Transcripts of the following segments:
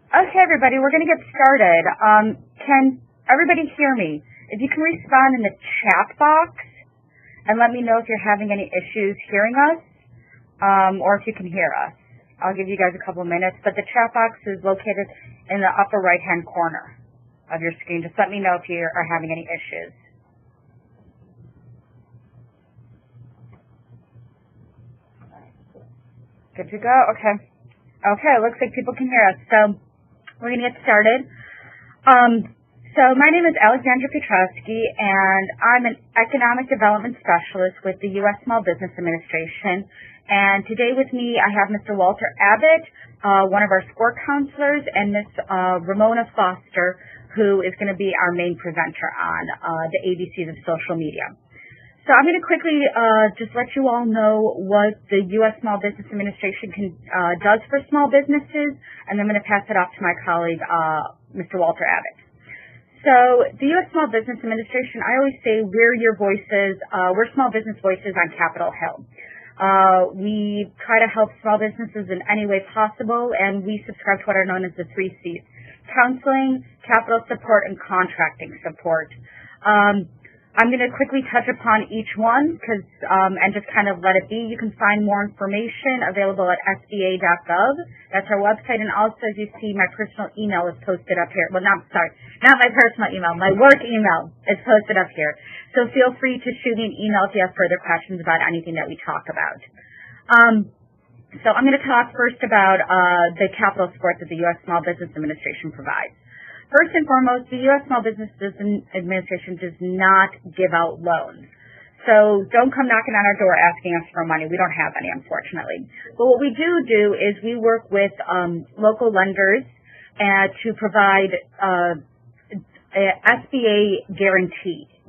Okay, everybody, we're going to get started. Can everybody hear me? If you can respond in the chat box and let me know if you're having any issues hearing us, or if you can hear us. I'll give you guys a couple of minutes, but the chat box is located in the upper right-hand corner of your screen. Just let me know if you are having any issues. Good to go? Okay. Okay, it looks like people can hear us. So we're going to get started. So my name is Alexandra Petrowski, and I'm an Economic Development Specialist with the U.S. Small Business Administration. And today with me, I have Mr. Walter Abbott, one of our SCORE counselors, and Ms. Ramona Foster, who is going to be our main presenter on the ABCs of social media. So I'm going to quickly just let you all know what the U.S. Small Business Administration does for small businesses, and then I'm going to pass it off to my colleague, Mr. Walter Abbott. So the U.S. Small Business Administration, I always say we're your voices, we're small business voices on Capitol Hill. We try to help small businesses in any way possible, and we subscribe to what are known as the 3 C's: counseling, capital support, and contracting support. I'm going to quickly touch upon each one and just kind of let it be. You can find more information available at sba.gov. That's our website. And also, as you see, my personal email is posted up here. Well, not my personal email. My work email is posted up here. So feel free to shoot me an email if you have further questions about anything that we talk about. So I'm going to talk first about the capital support that the U.S. Small Business Administration provides. First and foremost, the U.S. Small Business Administration does not give out loans. So don't come knocking on our door asking us for money. We don't have any, unfortunately. But what we do is we work with local lenders to provide SBA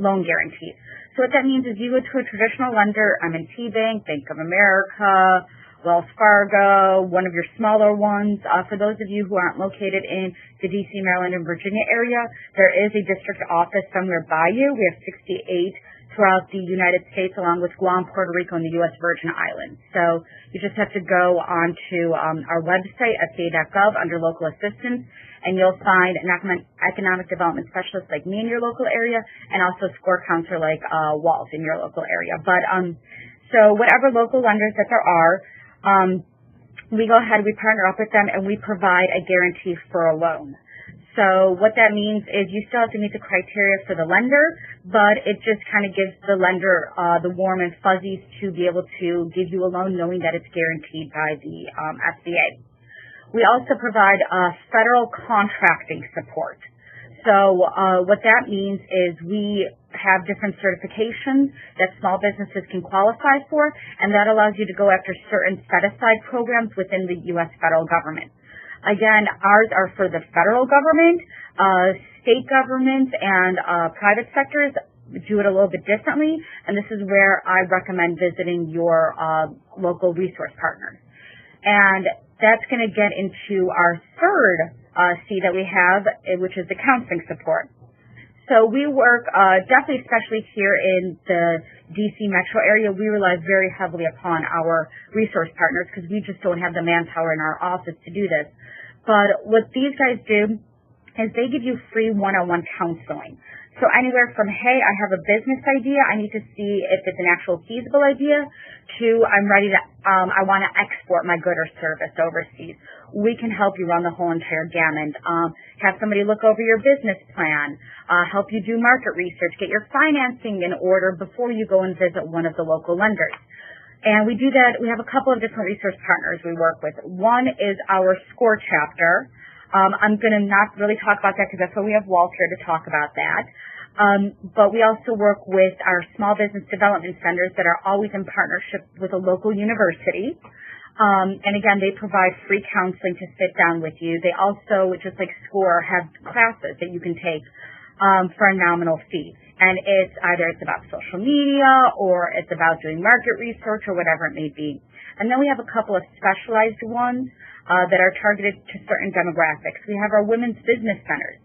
loan guarantee. So what that means is you go to a traditional lender, M&T Bank, Bank of America, Wells Fargo, one of your smaller ones. For those of you who aren't located in the D.C., Maryland, and Virginia area, there is a district office somewhere by you. We have 68 throughout the United States, along with Guam, Puerto Rico, and the U.S. Virgin Islands. So you just have to go onto our website, sba.gov, under local assistance, and you'll find an economic development specialist like me in your local area, and also a SCORE counselor like Walt in your local area. But so whatever local lenders that there are, we go ahead, we partner up with them, and we provide a guarantee for a loan. So what that means is you still have to meet the criteria for the lender, but it just kind of gives the lender the warm and fuzzies to be able to give you a loan knowing that it's guaranteed by the SBA. We also provide federal contracting support. So what that means is we have different certifications that small businesses can qualify for, and that allows you to go after certain set-aside programs within the U.S. federal government. Again, ours are for the federal government. State governments and private sectors do it a little bit differently, and this is where I recommend visiting your local resource partners. And that's going to get into our third C that we have, which is the counseling support. So we work, definitely especially here in the D.C. metro area, we rely very heavily upon our resource partners because we just don't have the manpower in our office to do this. But what these guys do is they give you free one-on-one counseling. So anywhere from, hey, I have a business idea, I need to see if it's an actual feasible idea, to I'm ready to, I want to export my good or service overseas. We can help you run the whole entire gamut. Have somebody look over your business plan, help you do market research, get your financing in order before you go and visit one of the local lenders. And we do that, we have a couple of different resource partners we work with. One is our SCORE chapter. I'm going to not really talk about that because that's why we have Walt here to talk about that. But we also work with our small business development centers that are always in partnership with a local university. And again, they provide free counseling to sit down with you. They also, just like SCORE, have classes that you can take for a nominal fee. And it's about social media or it's about doing market research or whatever it may be. And then we have a couple of specialized ones that are targeted to certain demographics. We have our women's business centers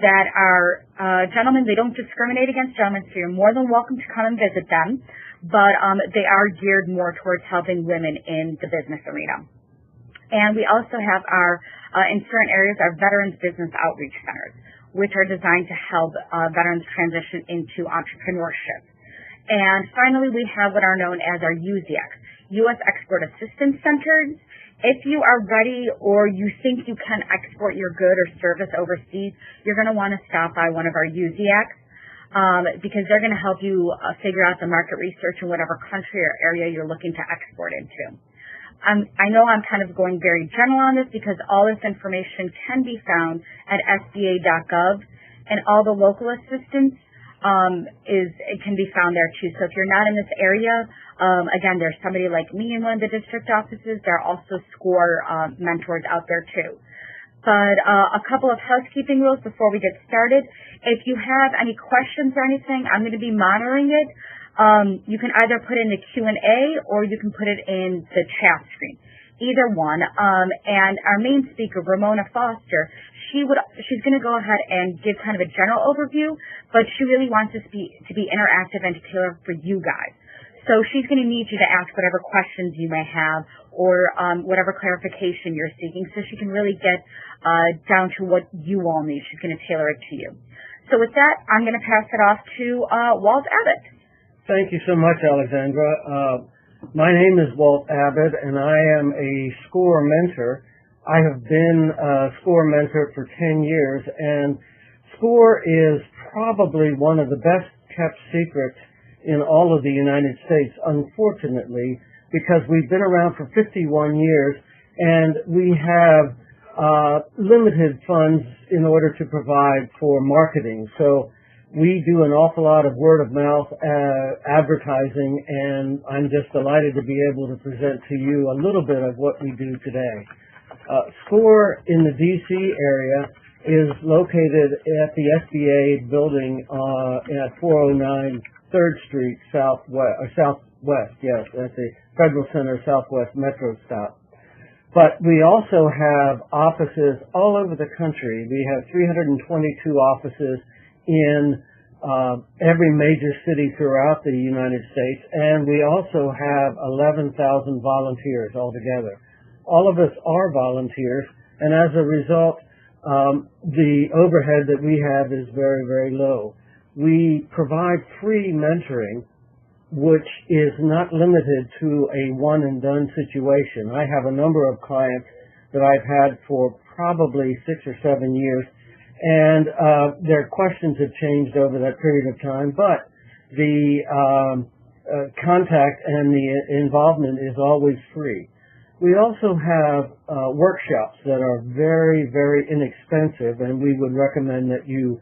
that are gentlemen. They don't discriminate against gentlemen, so you're more than welcome to come and visit them. But they are geared more towards helping women in the business arena. And we also have our, in certain areas, our Veterans Business Outreach Centers, which are designed to help veterans transition into entrepreneurship. And finally, we have what are known as our USEX, U.S. Export Assistance Centers. If you are ready or you think you can export your good or service overseas, you're going to want to stop by one of our USEX because they're going to help you figure out the market research in whatever country or area you're looking to export into. I know I'm kind of going very general on this because all this information can be found at SBA.gov, and all the local assistance it can be found there too. So if you're not in this area, again, there's somebody like me in one of the district offices. There are also SCORE mentors out there too. But a couple of housekeeping rules before we get started. If you have any questions or anything, I'm going to be monitoring it. You can either put in the Q&A or you can put it in the chat screen, either one. And our main speaker, Ramona Foster, she's going to go ahead and give kind of a general overview, but she really wants this to be interactive and to tailor for you guys. So she's going to need you to ask whatever questions you may have or whatever clarification you're seeking, so she can really get down to what you all need. She's going to tailor it to you. So with that, I'm going to pass it off to Walt Abbott. Thank you so much, Alexandra. My name is Walt Abbott, and I am a SCORE mentor. I have been a SCORE mentor for 10 years, and SCORE is probably one of the best kept secrets in all of the United States, unfortunately, because we've been around for 51 years, and we have limited funds in order to provide for marketing. So we do an awful lot of word-of-mouth advertising, and I'm just delighted to be able to present to you a little bit of what we do today. SCORE in the D.C. area is located at the SBA building at 409 3rd Street Southwest, yes, at the Federal Center Southwest Metro stop. But we also have offices all over the country. We have 322 offices in every major city throughout the United States, and we also have 11,000 volunteers altogether. All of us are volunteers, and as a result, the overhead that we have is very, very low. We provide free mentoring, which is not limited to a one-and-done situation. I have a number of clients that I've had for probably 6 or 7 years, and their questions have changed over that period of time, but the contact and the involvement is always free. We also have workshops that are very, very inexpensive, and we would recommend that you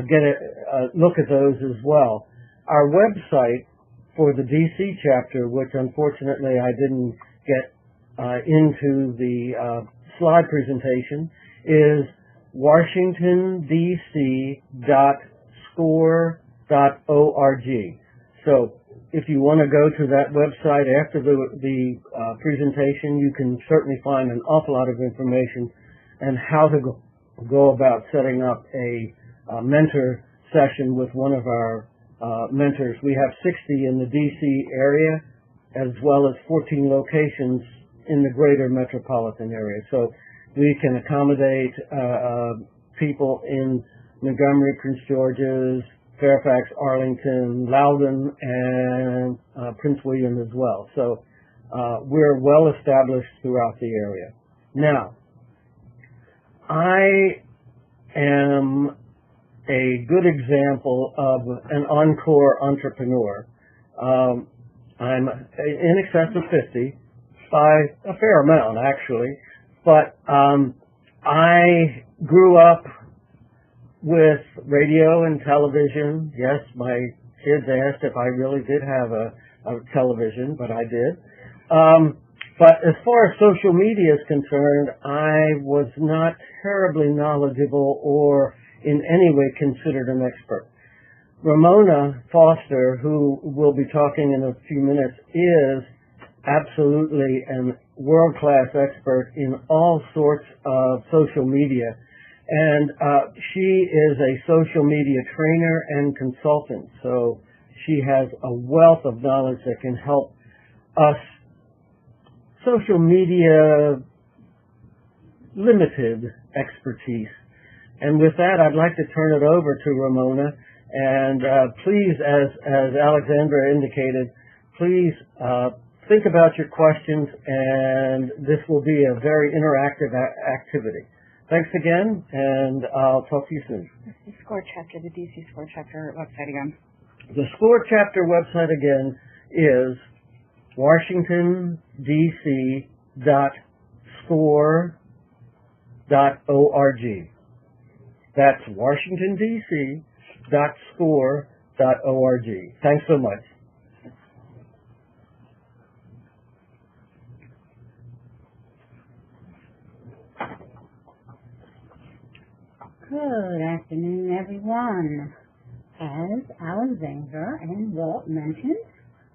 get a look at those as well. Our website for the DC chapter, which unfortunately I didn't get into the slide presentation, is washingtondc.score.org. So if you want to go to that website after the presentation, you can certainly find an awful lot of information and how to go about setting up a mentor session with one of our mentors. We have 60 in the D.C. area as well as 14 locations in the greater metropolitan area. So we can accommodate people in Montgomery, Prince George's, Fairfax, Arlington, Loudoun, and Prince William as well. So we're well established throughout the area. Now, I am a good example of an encore entrepreneur. I'm in excess of 50, by a fair amount actually, but I grew up with radio and television. Yes, my kids asked if I really did have a television, but I did. But as far as social media is concerned, I was not terribly knowledgeable or in any way considered an expert. Ramona Foster, who will be talking in a few minutes, is absolutely a world-class expert in all sorts of social media. And she is a social media trainer and consultant, so she has a wealth of knowledge that can help us social media limited expertise. And with that, I'd like to turn it over to Ramona. And please, as Alexandra indicated, please think about your questions, and this will be a very interactive activity. Thanks again, and I'll talk to you soon. The SCORE chapter, the DC SCORE chapter website again. The SCORE chapter website again is washingtondc.score.org. That's washingtondc.score.org. Thanks so much. Good afternoon, everyone. As Alexandra and Walt mentioned,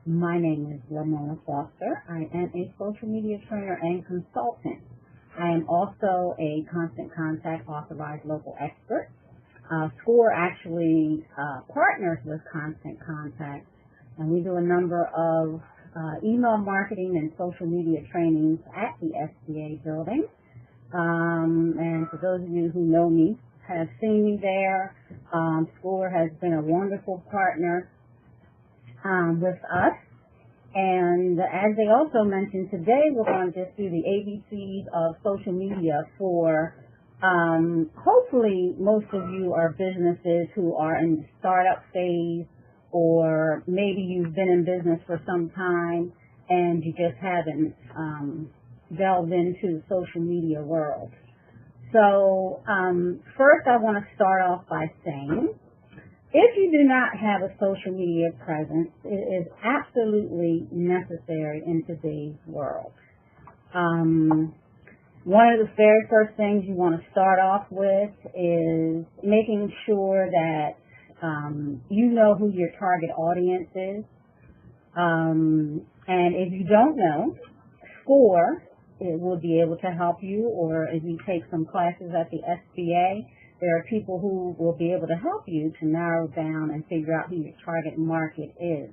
my name is Ramona Foster. I am a social media trainer and consultant. I am also a Constant Contact authorized local expert. SCORE actually partners with Constant Contact, and we do a number of email marketing and social media trainings at the SBA building. And for those of you who know me, have seen me there, SCORE has been a wonderful partner with us. And as they also mentioned, today we're going to just do the ABCs of social media for, hopefully most of you are businesses who are in the startup phase, or maybe you've been in business for some time and you just haven't delved into the social media world. So first I want to start off by saying, if you do not have a social media presence, it is absolutely necessary in today's world. One of the very first things you want to start off with is making sure that you know who your target audience is. And if you don't know, SCORE, it will be able to help you, or if you take some classes at the SBA, there are people who will be able to help you to narrow down and figure out who your target market is.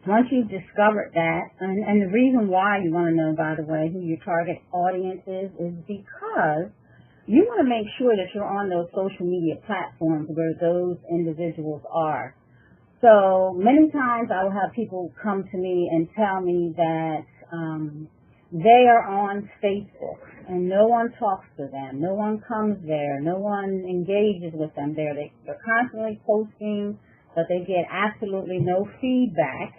Once you've discovered that, and the reason why you want to know, by the way, who your target audience is because you want to make sure that you're on those social media platforms where those individuals are. So many times I will have people come to me and tell me that they are on Facebook and no one talks to them, no one comes there, no one engages with them there. They're constantly posting, but they get absolutely no feedback.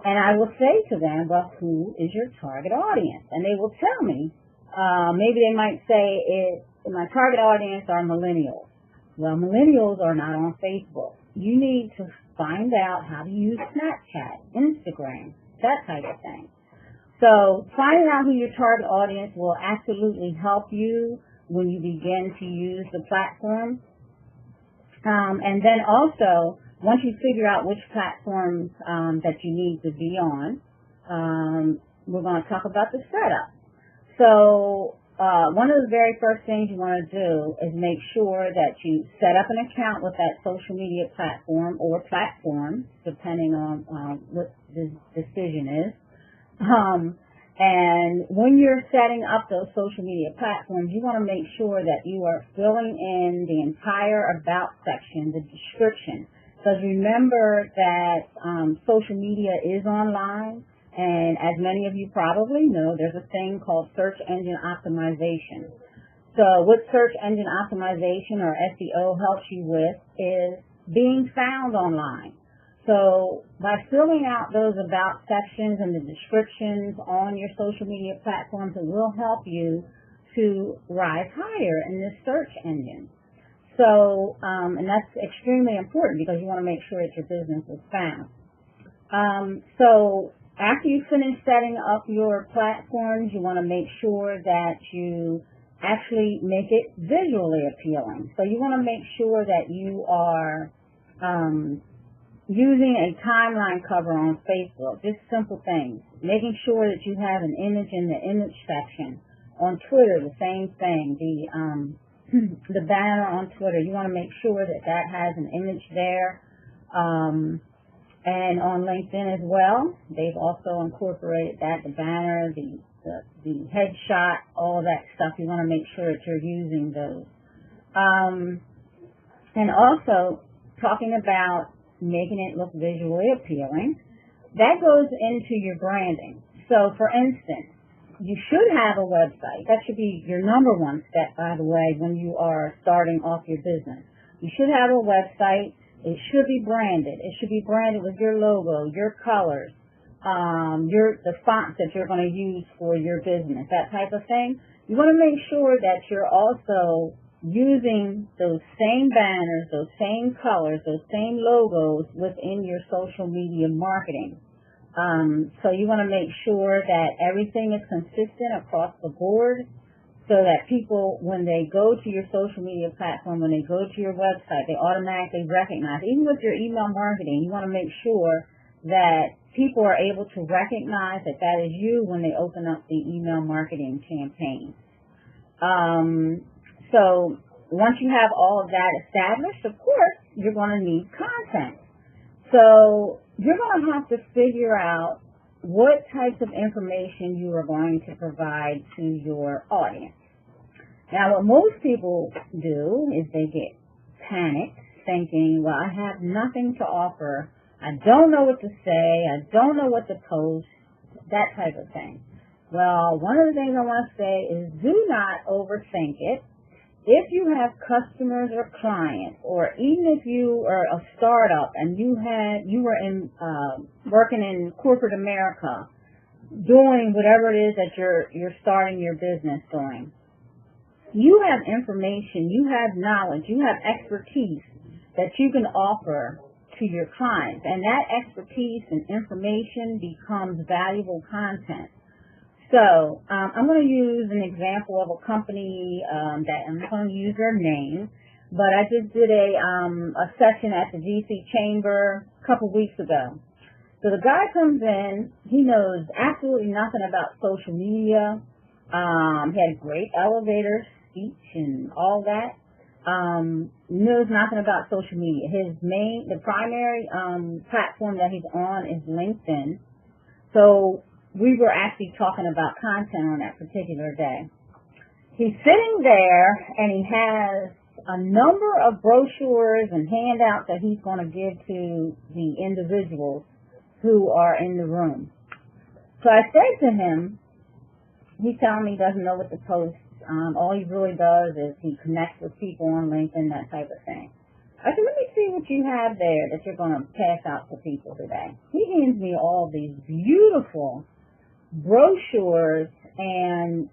And I will say to them, well, who is your target audience? And they will tell me, maybe they might say, my target audience are millennials. Well, millennials are not on Facebook. You need to find out how to use Snapchat, Instagram, that type of thing. So finding out who your target audience will absolutely help you when you begin to use the platform. And then also, once you figure out which platforms that you need to be on, we're going to talk about the setup. So one of the very first things you want to do is make sure that you set up an account with that social media platform or platforms, depending on what the decision is. And when you're setting up those social media platforms, you want to make sure that you are filling in the entire about section, the description. Because remember that social media is online, and as many of you probably know, there's a thing called search engine optimization. So what search engine optimization or SEO helps you with is being found online. So by filling out those about sections and the descriptions on your social media platforms, it will help you to rise higher in this search engine. So, and that's extremely important because you want to make sure that your business is found. So after you finish setting up your platforms, you want to make sure that you actually make it visually appealing. So you want to make sure that you are using a timeline cover on Facebook, just simple things. Making sure that you have an image in the image section. On Twitter, the same thing. The banner on Twitter, you want to make sure that that has an image there. And on LinkedIn as well, they've also incorporated that, the banner, the the headshot, all that stuff. You want to make sure that you're using those. And also, talking about making it look visually appealing, that goes into your branding. So, for instance, you should have a website. That should be your number one step, by the way, when you are starting off your business. You should have a website. It should be branded. It should be branded with your logo, your colors, the fonts that you're going to use for your business, that type of thing. You want to make sure that you're also using those same banners, those same colors, those same logos within your social media marketing. So you want to make sure that everything is consistent across the board so that people, when they go to your social media platform, when they go to your website, they automatically recognize. Even with your email marketing, you want to make sure that people are able to recognize that that is you when they open up the email marketing campaign. So once you have all of that established, of course, you're going to need content. So you're going to have to figure out what types of information you are going to provide to your audience. Now, what most people do is they get panicked thinking, well, I have nothing to offer. I don't know what to say. I don't know what to post, that type of thing. Well, one of the things I want to say is do not overthink it. If you have customers or clients, or even if you are a startup and you were working in corporate America, doing whatever it is that you're starting your business doing, you have information, you have knowledge, you have expertise that you can offer to your clients, and that expertise and information becomes valuable content. So I'm going to use an example of a company that I'm not going to use their name, but I just did a session at the DC Chamber a couple weeks ago. So the guy comes in, he knows absolutely nothing about social media. He had a great elevator speech and all that. Knows nothing about social media. The primary platform that he's on is LinkedIn. So we were actually talking about content on that particular day. He's sitting there and he has a number of brochures and handouts that he's going to give to the individuals who are in the room. So I said to him, he's telling me he doesn't know what to post. All he really does is he connects with people on LinkedIn, that type of thing. I said, let me see what you have there that you're going to pass out to people today. He hands me all these beautiful brochures and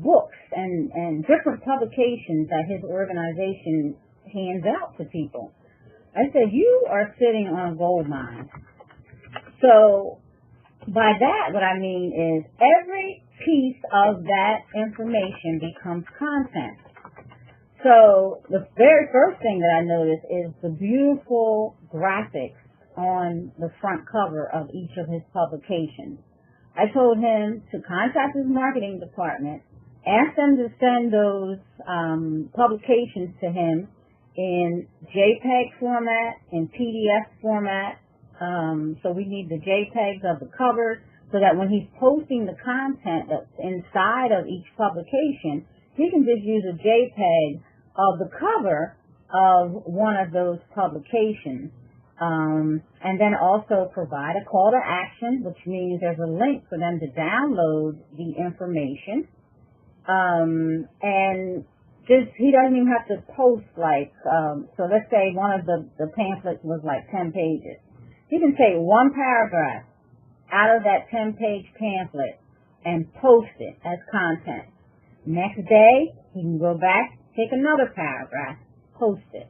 books and different publications that his organization hands out to people. I said, you are sitting on a gold mine. So by that, what I mean is every piece of that information becomes content. So the very first thing that I noticed is the beautiful graphics on the front cover of each of his publications. I told him to contact his marketing department, ask them to send those publications to him in JPEG format, in PDF format. So we need the JPEGs of the covers so that when he's posting the content that's inside of each publication, he can just use a JPEG of the cover of one of those publications. And then also provide a call to action, which means there's a link for them to download the information. And just, he doesn't even have to post so let's say one of the pamphlets was like 10 pages. He can take one paragraph out of that 10-page pamphlet and post it as content. Next day, he can go back, take another paragraph, post it,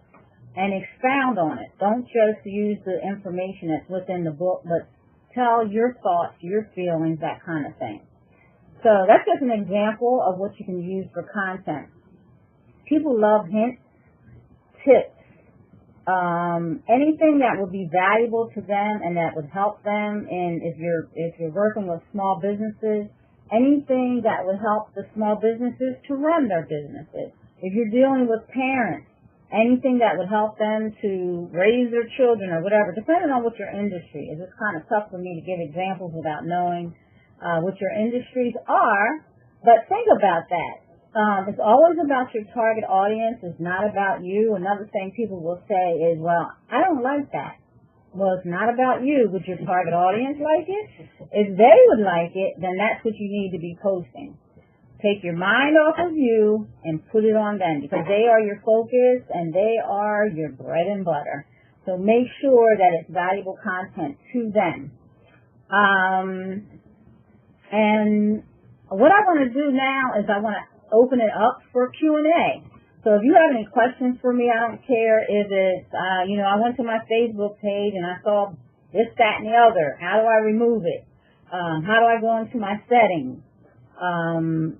and expound on it. Don't just use the information that's within the book, but tell your thoughts, your feelings, that kind of thing. So that's just an example of what you can use for content. People love hints, tips, anything that would be valuable to them and that would help them. And if you're working with small businesses, anything that would help the small businesses to run their businesses. If you're dealing with parents, anything that would help them to raise their children or whatever, depending on what your industry is. It's kind of tough for me to give examples without knowing what your industries are, but think about that. It's always about your target audience. It's not about you. Another thing people will say is, well, I don't like that. Well, it's not about you. Would your target audience like it? If they would like it, then that's what you need to be posting. Take your mind off of you and put it on them, because they are your focus and they are your bread and butter. So make sure that it's valuable content to them. And what I want to do now is I want to open it up for Q&A. So if you have any questions for me, I don't care if it's, I went to my Facebook page and I saw this, that, and the other. How do I remove it? How do I go into my settings?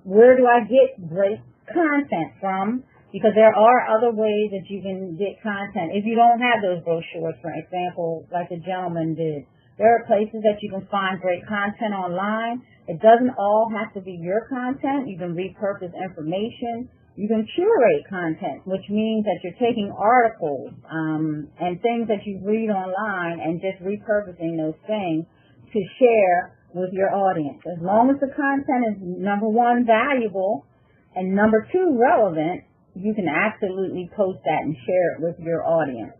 Where do I get great content from? Because there are other ways that you can get content. If you don't have those brochures, for example, like the gentleman did, there are places that you can find great content online. It doesn't all have to be your content. You can repurpose information. You can curate content, which means that you're taking articles and things that you read online and just repurposing those things to share with your audience. As long as the content is, number one, valuable, and number two, relevant, you can absolutely post that and share it with your audience.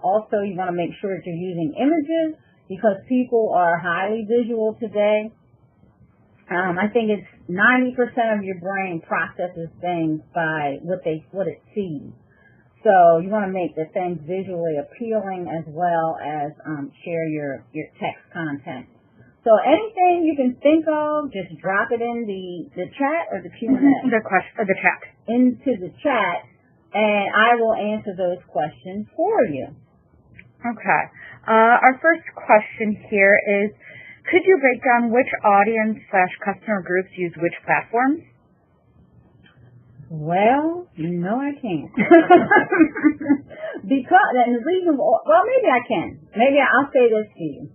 Also, you want to make sure that you're using images, because people are highly visual today. I think it's 90% of your brain processes things by what it sees. So you want to make the things visually appealing as well as share your text content. So anything you can think of, just drop it in the chat or the Q&A. The chat. Into the chat, and I will answer those questions for you. Okay. Our first question here is, could you break down which audience/customer groups use which platforms? Well, no, I can't. Because, and the reason, well, maybe I can. Maybe I'll say this to you.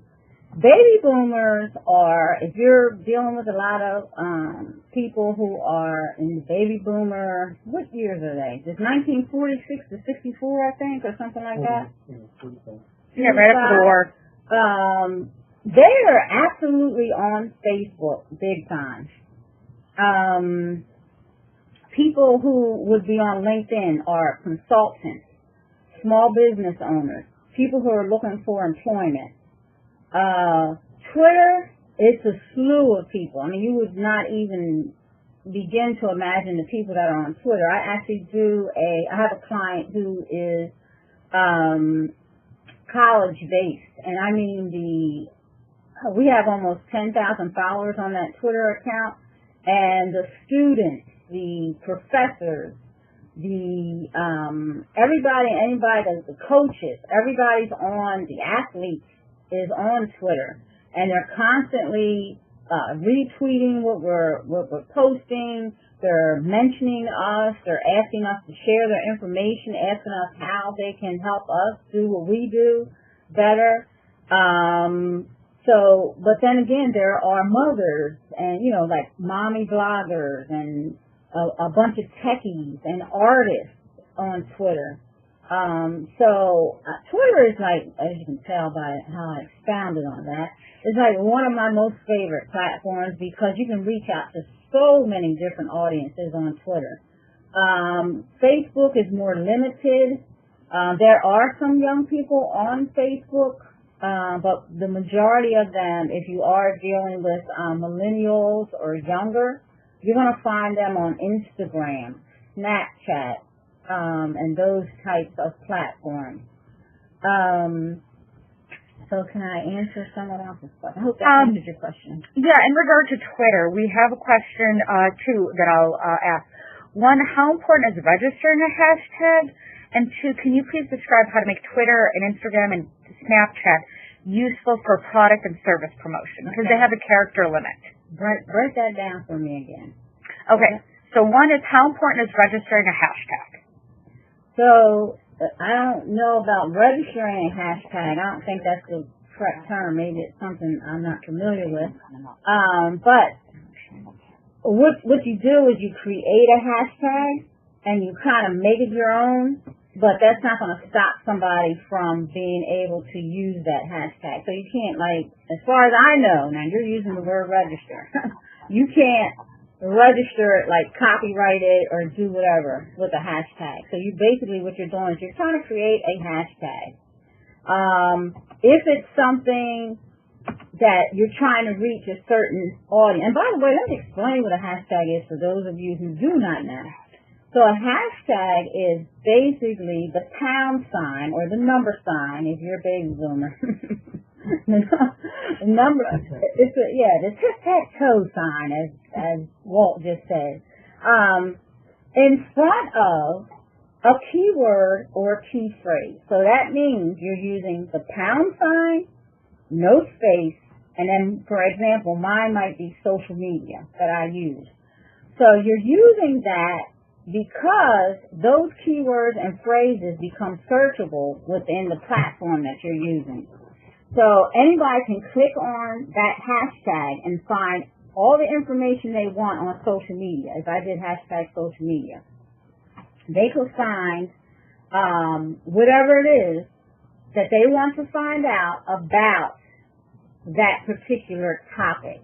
Baby boomers are, if you're dealing with a lot of people who are in the baby boomer, what years are they? Just 1946 to 64, I think, or something like that? Yeah, right after the war. They are absolutely on Facebook big time. People who would be on LinkedIn are consultants, small business owners, people who are looking for employment. Twitter, it's a slew of people. I mean, you would not even begin to imagine the people that are on Twitter. I actually I have a client who is college-based, and I mean we have almost 10,000 followers on that Twitter account, and the students, the professors, anybody, the coaches, everybody's on, the athletes is on Twitter, and they're constantly retweeting what we're posting. They're mentioning us. They're asking us to share their information, asking us how they can help us do what we do better. But then again, there are mothers and, like mommy bloggers and a bunch of techies and artists on Twitter. Twitter is like, as you can tell by how I expounded on that, it's like one of my most favorite platforms because you can reach out to so many different audiences on Twitter. Facebook is more limited. There are some young people on Facebook, but the majority of them, if you are dealing with millennials or younger, you're going to find them on Instagram, Snapchat, and those types of platforms. So can I answer someone else's question? I hope that answers your question. Yeah, in regard to Twitter, we have a question, too, that I'll ask. One, how important is registering a hashtag? And two, can you please describe how to make Twitter and Instagram and Snapchat useful for product and service promotion? Because they have a character limit. Break that down for me again. Okay. So one is, how important is registering a hashtag? So I don't know about registering a hashtag. I don't think that's the correct term. Maybe it's something I'm not familiar with. But what you do is you create a hashtag and you kind of make it your own, But that's not going to stop somebody from being able to use that hashtag. So you can't, like, as far as I know, now you're using the word register. You can't register it, like copyright it or do whatever with a hashtag. So you basically, what you're doing is you're trying to create a hashtag. If it's something that you're trying to reach a certain audience, and by the way, let me explain what a hashtag is for those of you who do not know. So a hashtag is basically the pound sign or the number sign if you're a baby boomer. The number, it's the tic-tac-toe sign, as Walt just said, in front of a keyword or a key phrase. So that means you're using the pound sign, no space, and then, for example, mine might be social media that I use. So you're using that because those keywords and phrases become searchable within the platform that you're using. So anybody can click on that hashtag and find all the information they want on social media. If I did hashtag social media, they could find whatever it is that they want to find out about that particular topic.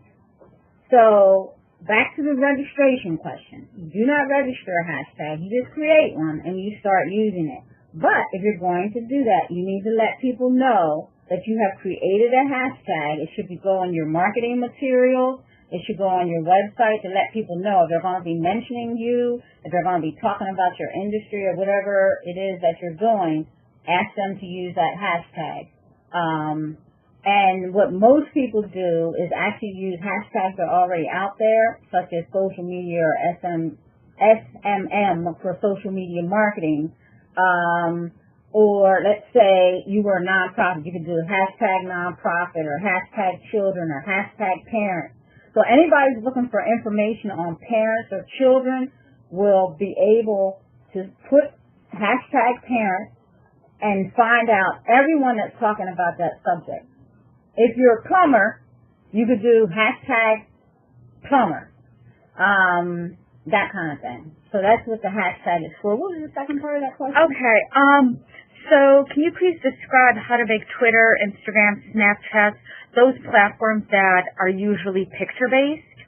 So back to the registration question. You do not register a hashtag. You just create one and you start using it. But if you're going to do that, you need to let people know that you have created a hashtag. It should go on your marketing materials. It should go on your website to let people know if they're going to be mentioning you, if they're going to be talking about your industry or whatever it is that you're doing, ask them to use that hashtag. And what most people do is actually use hashtags that are already out there, such as social media or SMM for social media marketing. Or let's say you were a nonprofit, you could do hashtag nonprofit or hashtag children or hashtag parents. So anybody who's looking for information on parents or children will be able to put hashtag parents and find out everyone that's talking about that subject. If you're a plumber, you could do hashtag plumber, that kind of thing. So that's what the hashtag is for. What was the second part of that question? Okay. So can you please describe how to make Twitter, Instagram, Snapchat, those platforms that are usually picture-based?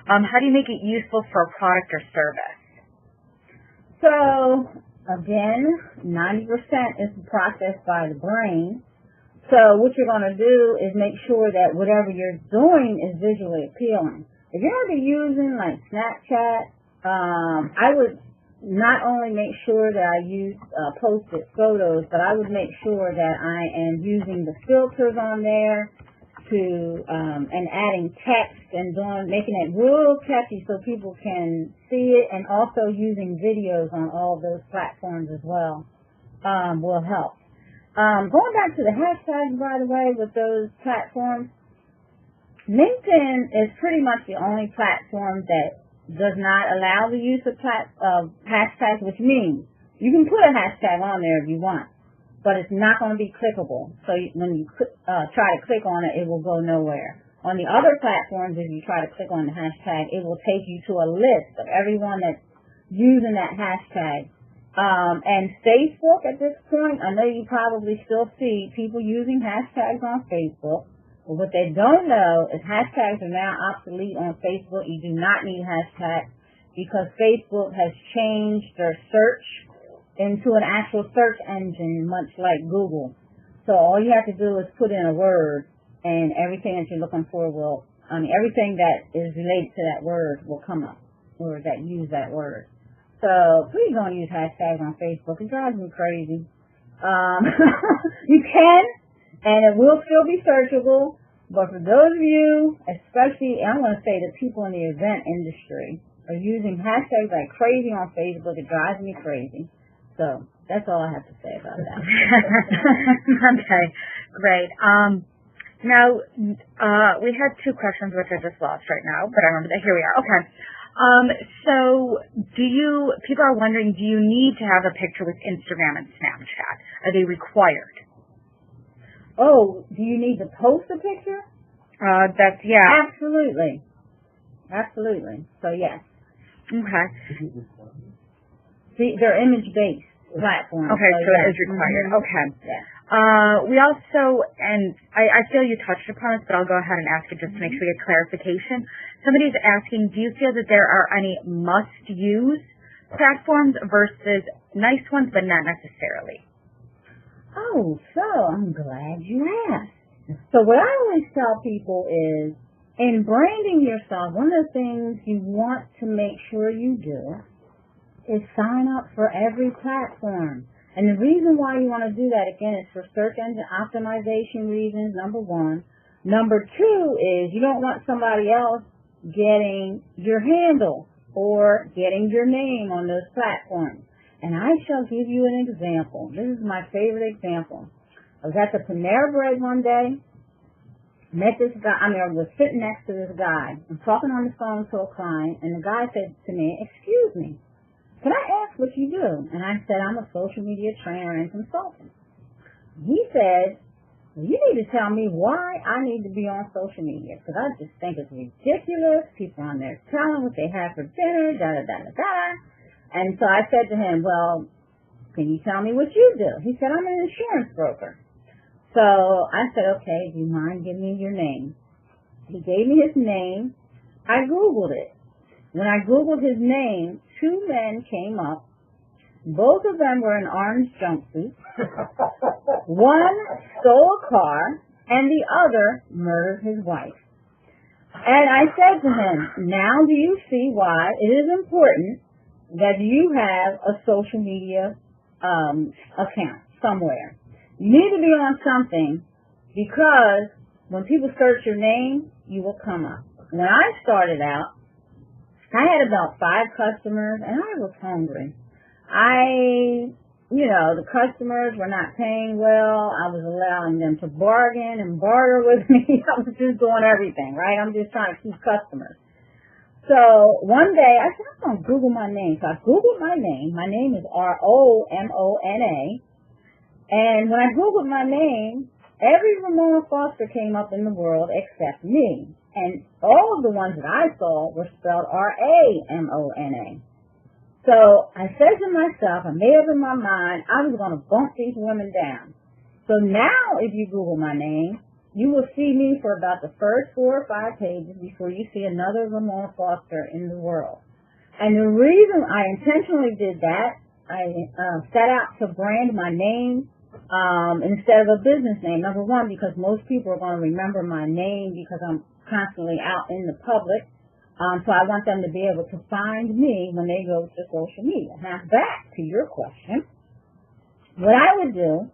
How do you make it useful for a product or service? So, again, 90% is processed by the brain. So what you're going to do is make sure that whatever you're doing is visually appealing. If you're going to be using like Snapchat, I would not only make sure that I use posted photos, but I would make sure that I am using the filters on there and adding text and making it real catchy so people can see it, and also using videos on all of those platforms as well will help. Going back to the hashtags, by the way, with those platforms, LinkedIn is pretty much the only platform that does not allow the use of hashtags, which means you can put a hashtag on there if you want, but it's not going to be clickable. So when you try to click on it, it will go nowhere. On the other platforms, if you try to click on the hashtag, it will take you to a list of everyone that's using that hashtag. And Facebook at this point, I know you probably still see people using hashtags on Facebook. But what they don't know is hashtags are now obsolete on Facebook. You do not need hashtags because Facebook has changed their search into an actual search engine, much like Google. So all you have to do is put in a word, and everything that you're looking for everything that is related to that word will come up, or that use that word. So please don't use hashtags on Facebook. It drives me crazy. You can, and it will still be searchable, but for those of you, especially, I'm going to say the people in the event industry, are using hashtags like crazy on Facebook. It drives me crazy. So that's all I have to say about that. Okay, great. Now, we had two questions which I just lost right now, but I remember that. Here we are. Okay. So people are wondering, do you need to have a picture with Instagram and Snapchat? Are they required? Oh, do you need to post a picture? Yeah. Absolutely. So, yes. Okay. They're image-based. platform. Okay, so it is required. Mm-hmm. Okay. Yeah. We also, and I feel you touched upon this, but I'll go ahead and ask it just to make sure we get clarification. Somebody's asking, do you feel that there are any must-use platforms versus nice ones, but not necessarily? Oh, so I'm glad you asked. So what I always tell people is, in branding yourself, one of the things you want to make sure you do is sign up for every platform. And the reason why you want to do that, again, is for search engine optimization reasons, number one. Number two is you don't want somebody else getting your handle or getting your name on those platforms. And I shall give you an example. This is my favorite example. I was at the Panera Bread one day. Met this guy, I was sitting next to this guy. I'm talking on the phone to a client, and the guy said to me, "Excuse me, can I ask what you do?" And I said, "I'm a social media trainer and consultant." He said, "Well, you need to tell me why I need to be on social media, because I just think it's ridiculous. People on there telling what they have for dinner, da-da-da-da-da." And so I said to him, "Well, can you tell me what you do?" He said, "I'm an insurance broker." So I said, "Okay, do you mind giving me your name?" He gave me his name. I Googled it. When I Googled his name, two men came up. Both of them were in orange jumpsuits. One stole a car, and the other murdered his wife. And I said to him, "Now do you see why it is important that you have a social media account somewhere? You need to be on something, because when people search your name, you will come up." When I started out, I had about 5 customers, and I was hungry. The customers were not paying well. I was allowing them to bargain and barter with me. I was just doing everything, right? I'm just trying to keep customers. So one day, I said, "I'm going to Google my name." So I Googled my name. My name is Romona. And when I Googled my name, every Ramona Foster came up in the world except me. And all of the ones that I saw were spelled Ramona. So I said to myself, I made up in my mind, I was going to bump these women down. So now if you Google my name, you will see me for about the first 4 or 5 pages before you see another Ramona Foster in the world. And the reason I intentionally did that, I set out to brand my name instead of a business name. Number one, because most people are going to remember my name because I'm constantly out in the public. So I want them to be able to find me when they go to social media. Now back to your question. What I would do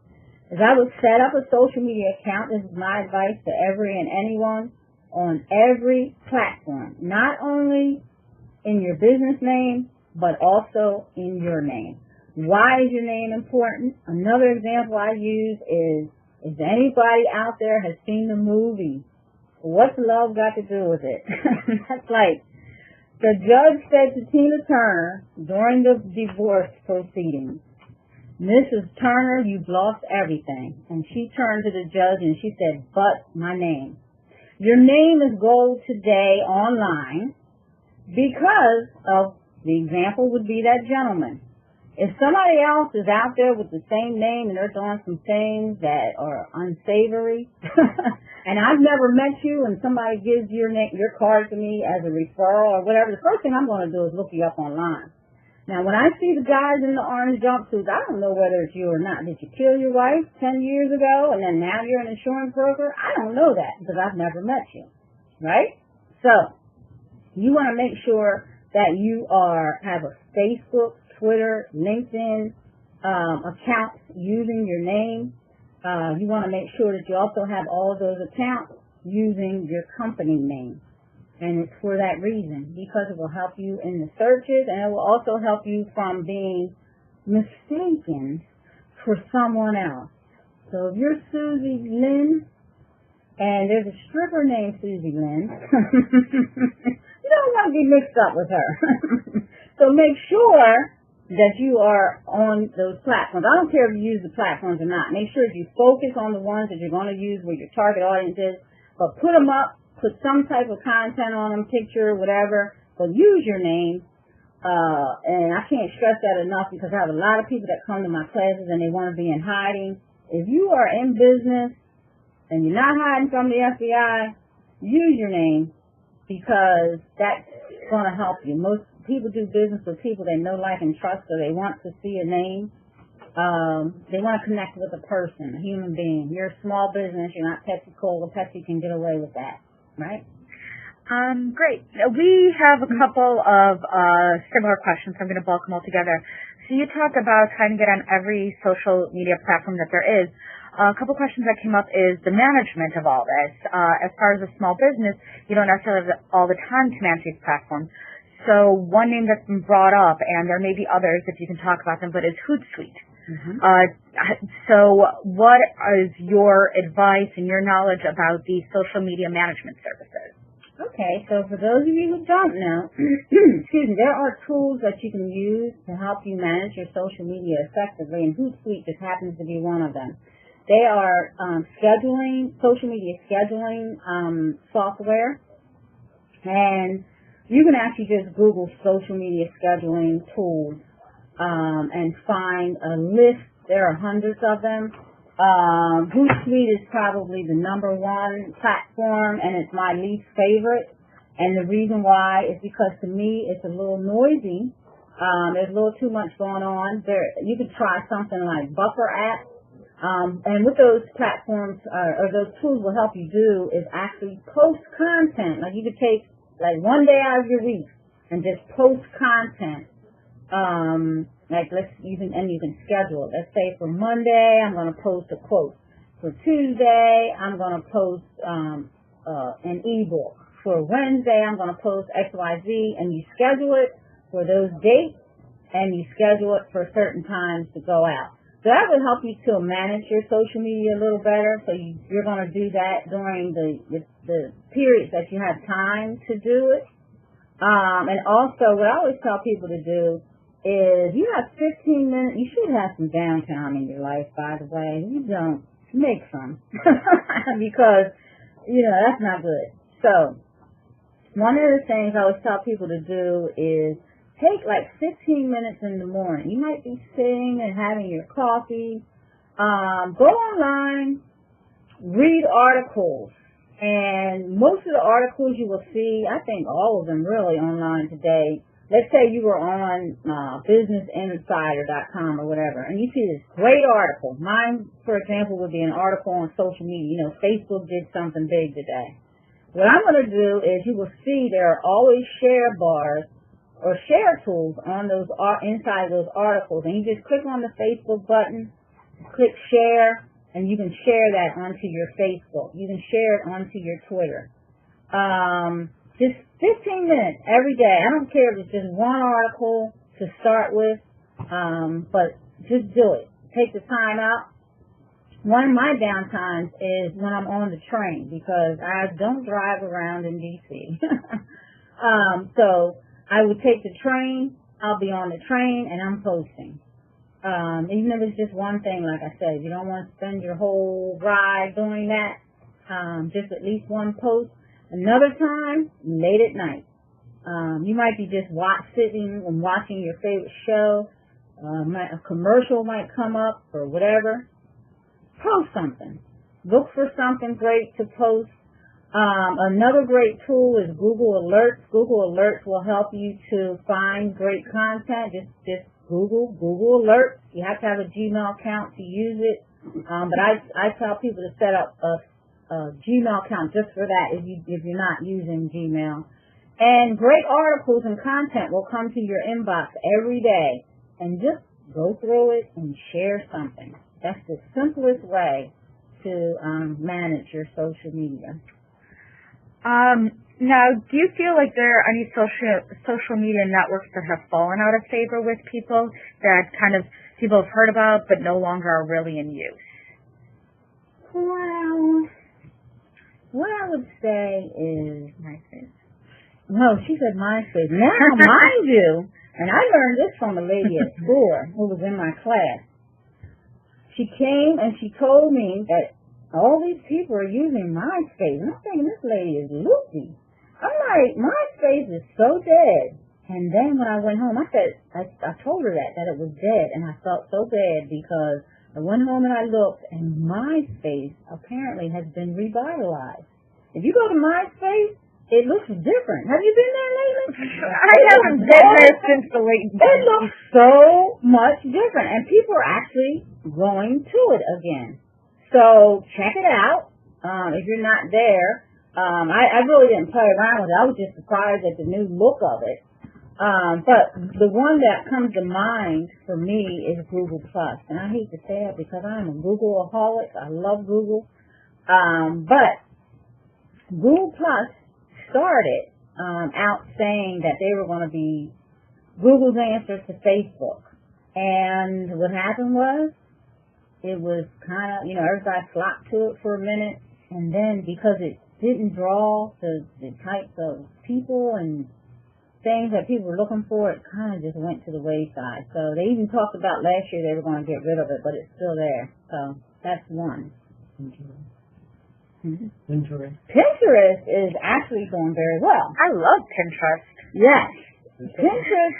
is I would set up a social media account. This is my advice to every and anyone on every platform, not only in your business name, but also in your name. Why is your name important? Another example I use is anybody out there has seen the movie What's Love Got to Do with It? That's like the judge said to Tina Turner during the divorce proceedings, "Mrs. Turner, you've lost everything." And she turned to the judge and she said, "But my name." Your name is gold today online because of, the example would be that gentleman. If somebody else is out there with the same name and they're doing some things that are unsavory, and I've never met you and somebody gives your card to me as a referral or whatever, the first thing I'm going to do is look you up online. Now, when I see the guys in the orange jumpsuits, I don't know whether it's you or not. Did you kill your wife 10 years ago and then now you're an insurance broker? I don't know that because I've never met you, right? So, you want to make sure that you have a Facebook, Twitter, LinkedIn accounts using your name. You want to make sure that you also have all of those accounts using your company name. And it's for that reason, because it will help you in the searches, and it will also help you from being mistaken for someone else. So if you're Susie Lynn, and there's a stripper named Susie Lynn, you don't want to be mixed up with her. So make sure that you are on those platforms. I don't care if you use the platforms or not. Make sure that you focus on the ones that you're going to use where your target audience is, but put them up, put some type of content on them, picture, whatever, but use your name and I can't stress that enough because I have a lot of people that come to my classes and they want to be in hiding. If you are in business and you're not hiding from the FBI, use your name because that's going to help you. Most people do business with people they know, like, and trust, so they want to see a name. They want to connect with a person, a human being. You're a small business. You're not Pepsi-Cola. Pepsi can get away with that, right? Great. We have a couple of similar questions. I'm going to bulk them all together. So you talk about trying to get on every social media platform that there is. A couple questions that came up is the management of all this. As far as a small business, you don't necessarily have all the time to manage these platforms. So one name that's been brought up, and there may be others if you can talk about them, but is Hootsuite. Mm-hmm. So what is your advice and your knowledge about these social media management services? Okay, so for those of you who don't know, excuse me, there are tools that you can use to help you manage your social media effectively, and Hootsuite just happens to be one of them. They are social media scheduling software, and you can actually just Google social media scheduling tools and find a list. There are hundreds of them. Hootsuite is probably the number one platform, and it's my least favorite. And the reason why is because to me it's a little noisy. There's a little too much going on. You could try something like Buffer app. And what those platforms or those tools will help you do is actually post content. Like you could take like one day out of your week and just post content. You can schedule it. Let's say for Monday, I'm going to post a quote. For Tuesday, I'm going to post an ebook. For Wednesday, I'm going to post XYZ, and you schedule it for those dates, and you schedule it for certain times to go out. So that will help you to manage your social media a little better. So you're going to do that during the periods that you have time to do it. And also, what I always tell people to do is you have 15 minutes. You should have some downtime in your life, by the way. You don't. Make some. Because, that's not good. So, one of the things I always tell people to do is take like 15 minutes in the morning. You might be sitting and having your coffee. Go online, read articles. And most of the articles you will see, I think all of them really online today. Let's say you were on businessinsider.com or whatever, and you see this great article. Mine, for example, would be an article on social media. Facebook did something big today. What I'm going to do is you will see there are always share bars or share tools on those inside those articles, and you just click on the Facebook button, click share, and you can share that onto your Facebook. You can share it onto your Twitter. Just 15 minutes every day. I don't care if it's just one article to start with, but just do it. Take the time out. One of my downtimes is when I'm on the train because I don't drive around in D.C. So I would take the train. I'll be on the train and I'm posting. Even if it's just one thing, like I said, you don't want to spend your whole ride doing that. Just at least one post. Another time, late at night. You might be just sitting and watching your favorite show. A commercial might come up or whatever. Post something. Look for something great to post. Another great tool is Google Alerts. Google Alerts will help you to find great content. Just Google Alerts. You have to have a Gmail account to use it. But I tell people to set up a Gmail account just for that if you're not using Gmail. And great articles and content will come to your inbox every day. And just go through it and share something. That's the simplest way to manage your social media. Now, do you feel like there are any social media networks that have fallen out of favor with people that kind of people have heard about but no longer are really in use? Well, what I would say is MySpace. No, she said MySpace. Now, mind you, and I learned this from a lady at school who was in my class. She came and she told me that all these people are using MySpace. And I'm thinking, this lady is loopy. I'm like, MySpace is so dead. And then when I went home, I told her that it was dead, and I felt so bad because I went home and I looked, and MySpace apparently has been revitalized. If you go to MySpace, it looks different. Have you been there lately? I haven't been there since the late 90s. It looks so much different, and people are actually going to it again. So check it out if you're not there. I really didn't play around with it. I was just surprised at the new look of it. But the one that comes to mind for me is Google Plus. And I hate to say it because I'm a Googleaholic. I love Google. But Google Plus started out saying that they were going to be Google's answer to Facebook. And what happened was, it was kind of, everybody flocked to it for a minute. And then because it didn't draw the types of people and things that people were looking for, it kind of just went to the wayside. So they even talked about last year they were going to get rid of it, but it's still there. So that's one. Pinterest is actually going very well. I love Pinterest. Yes. Pinterest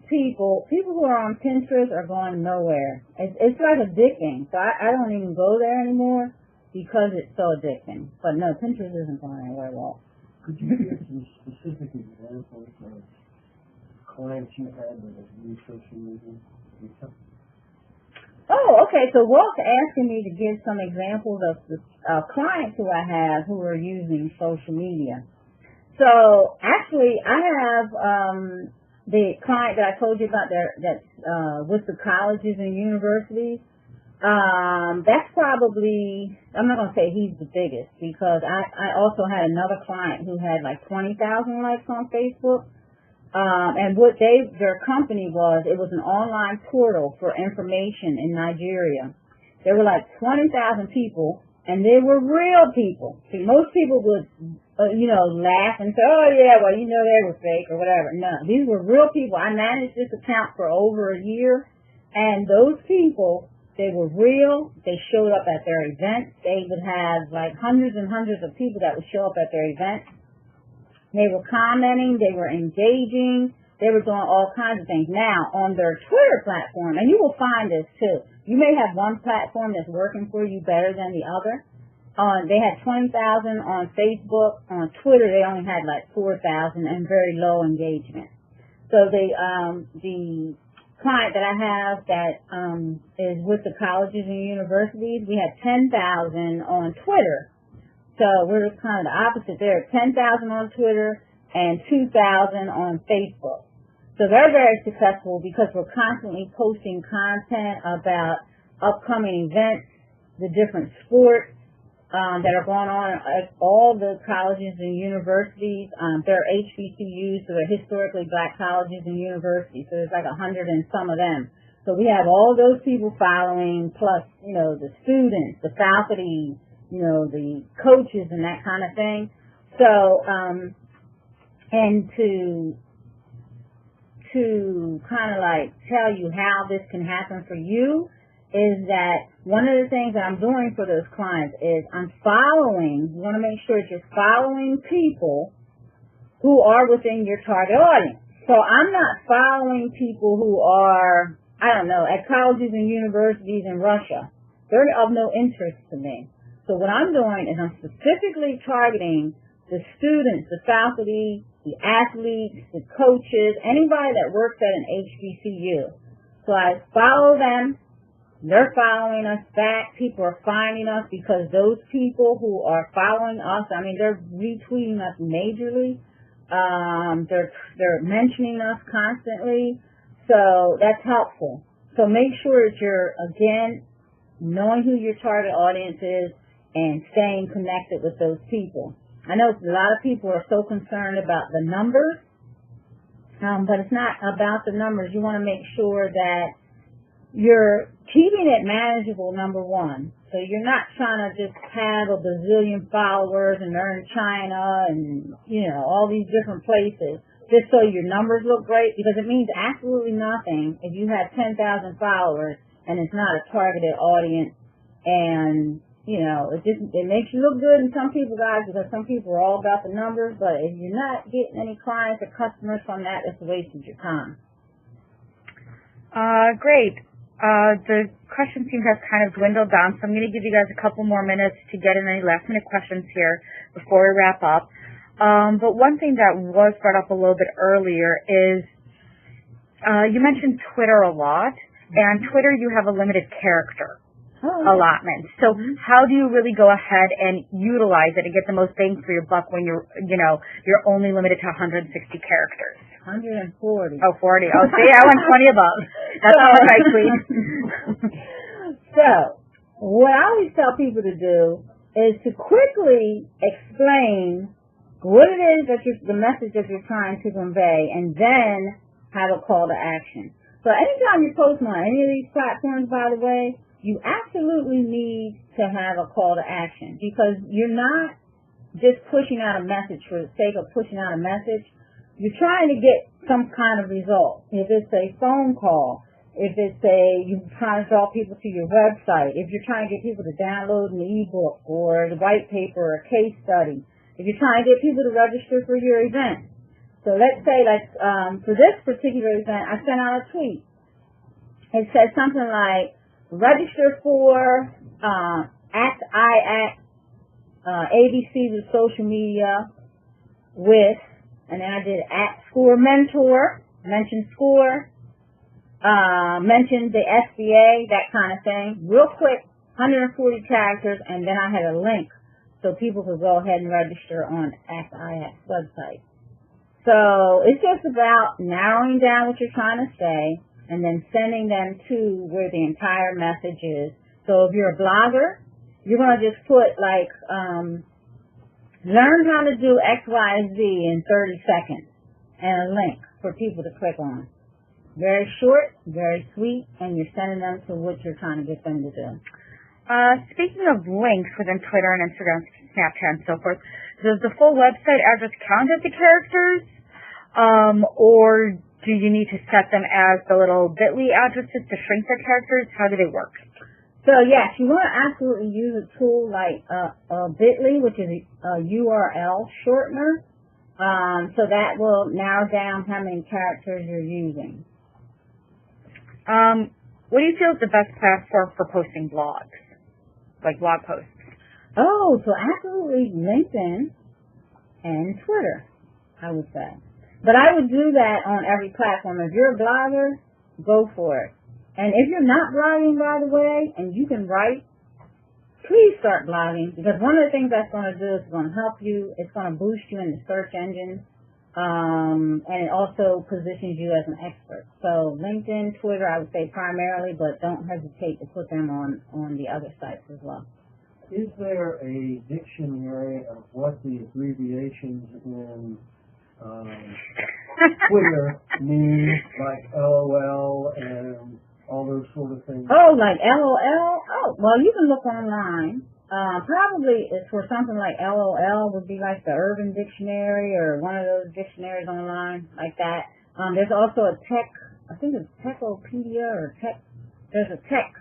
people who are on Pinterest are going nowhere. It's like addicting. So I don't even go there anymore because it's so addicting. But no, Pinterest isn't going anywhere well. Could you give some specific examples of clients you had that have used social media? Oh, okay. So Walt's asking me to give some examples of clients who I have who are using social media. So actually, I have the client that I told you about that's with the colleges and universities. That's probably, I'm not going to say he's the biggest because I also had another client who had like 20,000 likes on Facebook. And what their company was, it was an online portal for information in Nigeria. There were like 20,000 people, and they were real people. See, most people would, laugh and say, oh yeah, well, they were fake or whatever. No, these were real people. I managed this account for over a year, and those people, they were real. They showed up at their events. They would have like hundreds and hundreds of people that would show up at their events. They were commenting, they were engaging, they were doing all kinds of things. Now, on their Twitter platform, and you will find this too, you may have one platform that's working for you better than the other. They had 20,000 on Facebook. On Twitter, they only had like 4,000 and very low engagement. So the client that I have that is with the colleges and universities, we had 10,000 on Twitter. So we're kind of the opposite there, 10,000 on Twitter and 2,000 on Facebook. So they're very successful because we're constantly posting content about upcoming events, the different sports that are going on at all the colleges and universities. They're HBCUs, so they're historically black colleges and universities. So there's like 100 and some of them. So we have all those people following, plus, the students, the faculty, the coaches and that kind of thing. So, and to kind of like tell you how this can happen for you is that one of the things that I'm doing for those clients is I'm following, you want to make sure that you're following people who are within your target audience. So I'm not following people who are, at colleges and universities in Russia. They're of no interest to me. So what I'm doing is I'm specifically targeting the students, the faculty, the athletes, the coaches, anybody that works at an HBCU. So I follow them. They're following us back. People are finding us because those people who are following us, they're retweeting us majorly. They're mentioning us constantly. So that's helpful. So make sure that you're, again, knowing who your target audience is and staying connected with those people. I know a lot of people are so concerned about the numbers, but it's not about the numbers. You want to make sure that you're keeping it manageable, number one. So you're not trying to just have a bazillion followers and they're in China and, all these different places just so your numbers look great, because it means absolutely nothing if you have 10,000 followers and it's not a targeted audience and, it makes you look good in some people, guys, because some people are all about the numbers, but if you're not getting any clients or customers from that, it's a waste of your time. Great. The questions seem to have kind of dwindled down, so I'm going to give you guys a couple more minutes to get in any last-minute questions here before we wrap up. But one thing that was brought up a little bit earlier is you mentioned Twitter a lot, and Twitter you have a limited character allotment. So how do you really go ahead and utilize it and get the most bang for your buck when you're only limited to 160 characters? 140. Oh, 40. Oh, see, I went 20 above. That's all right, Queen. So, what I always tell people to do is to quickly explain what it is that the message that you're trying to convey, and then have a call to action. So anytime you're posting on any of these platforms, by the way, you absolutely need to have a call to action, because you're not just pushing out a message for the sake of pushing out a message. You're trying to get some kind of result. If it's a phone call, if it's you're trying to draw people to your website, if you're trying to get people to download an ebook or the white paper or a case study, if you're trying to get people to register for your event. So let's say, for this particular event, I sent out a tweet. It says something like, register for IAC, ABC with social media with, and then I did @score mentor, mention score, mentioned the SBA, that kind of thing. Real quick, 140 characters, and then I had a link so people could go ahead and register on IAC's website. So it's just about narrowing down what you're trying to say and then sending them to where the entire message is. So if you're a blogger, you're going to just put learn how to do X, Y, Z in 30 seconds and a link for people to click on. Very short, very sweet, and you're sending them to what you're trying to get them to do. Speaking of links within Twitter and Instagram, Snapchat, and so forth, does the full website address count as the characters, or do you need to set them as the little bit.ly addresses to shrink their characters? How do they work? So yes, you want to absolutely use a tool like bit.ly, which is a URL shortener, so that will narrow down how many characters you're using. What do you feel is the best platform for posting blogs, like blog posts? Oh, so absolutely LinkedIn and Twitter, I would say. But I would do that on every platform. If you're a blogger, go for it. And if you're not blogging, by the way, and you can write, please start blogging, because one of the things that's going to do is it's going to help you. It's going to boost you in the search engines, and it also positions you as an expert. So LinkedIn, Twitter, I would say primarily, but don't hesitate to put them on the other sites as well. Is there a dictionary of what the abbreviations in Twitter mean, like LOL and all those sort of things? Oh, like LOL? Oh, well, you can look online. Probably it's for something like LOL would be like the Urban Dictionary or one of those dictionaries online like that. There's also a I think it's Techopedia or there's a tech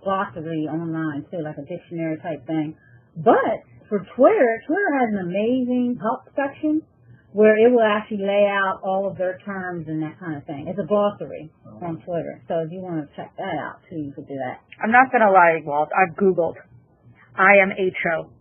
glossary online too, like a dictionary type thing. But for Twitter has an amazing help section where it will actually lay out all of their terms and that kind of thing. It's a glossary on Twitter. So if you want to check that out too, you could do that. I'm not going to lie, Walt. I've Googled IMHO.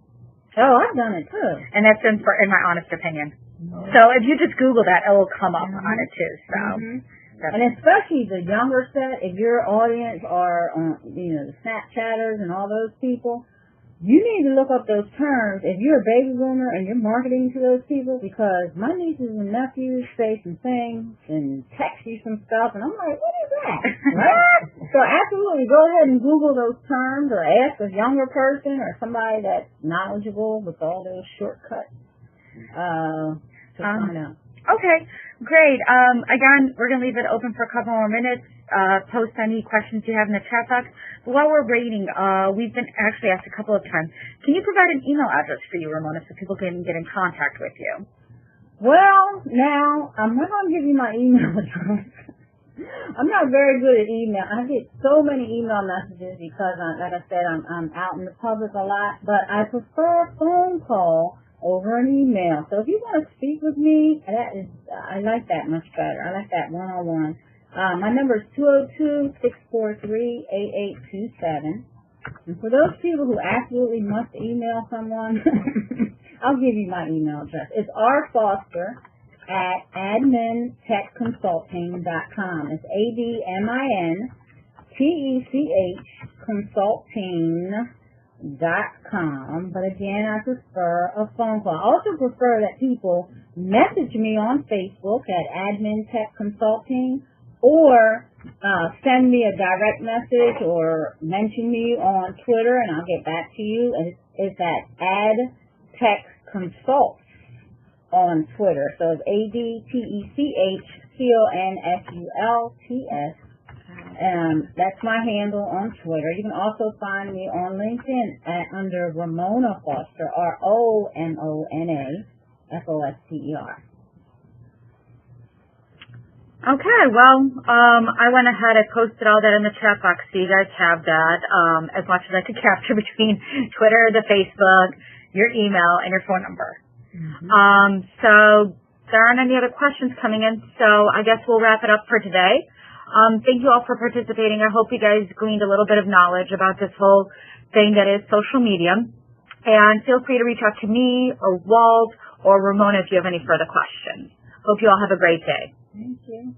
Oh, I've done it too. And that's in my honest opinion. Mm-hmm. So if you just Google that, it will come up on it too. So. Mm-hmm. And especially the younger set, if your audience are, the Snapchatters and all those people, you need to look up those terms if you're a baby boomer and you're marketing to those people, because my nieces and nephews say some things and text you some stuff, and I'm like, what is that? Right? So absolutely go ahead and Google those terms or ask a younger person or somebody that's knowledgeable with all those shortcuts to find out. Okay, great. Again, we're going to leave it open for a couple more minutes. Post any questions you have in the chat box. But while we're waiting, we've been actually asked a couple of times, can you provide an email address for you, Ramona, so people can get in contact with you? Well, now, I'm not going to give you my email address I'm not very good at email. I get so many email messages because, like I said, I'm out in the public a lot, but I prefer a phone call over an email. So if you want to speak with me, I like that much better. I like that one-on-one. My number is 202-643-8827. And for those people who absolutely must email someone, I'll give you my email address. It's rfoster@admintechconsulting.com. It's ADMINTECH consulting.com. But again, I prefer a phone call. I also prefer that people message me on Facebook at Admin Tech Consulting, or send me a direct message or mention me on Twitter, and I'll get back to you. It's at AdTechConsult on Twitter. So it's ADTECHCONSULTS. That's my handle on Twitter. You can also find me on LinkedIn under Ramona Foster, ROMONAFOSTER. Okay, well, I went ahead, I posted all that in the chat box, so you guys have that, as much as I could capture between Twitter, the Facebook, your email, and your phone number. Mm-hmm. So there aren't any other questions coming in, so I guess we'll wrap it up for today. Thank you all for participating. I hope you guys gleaned a little bit of knowledge about this whole thing that is social media. And feel free to reach out to me or Walt or Ramona if you have any further questions. Hope you all have a great day. Thank you.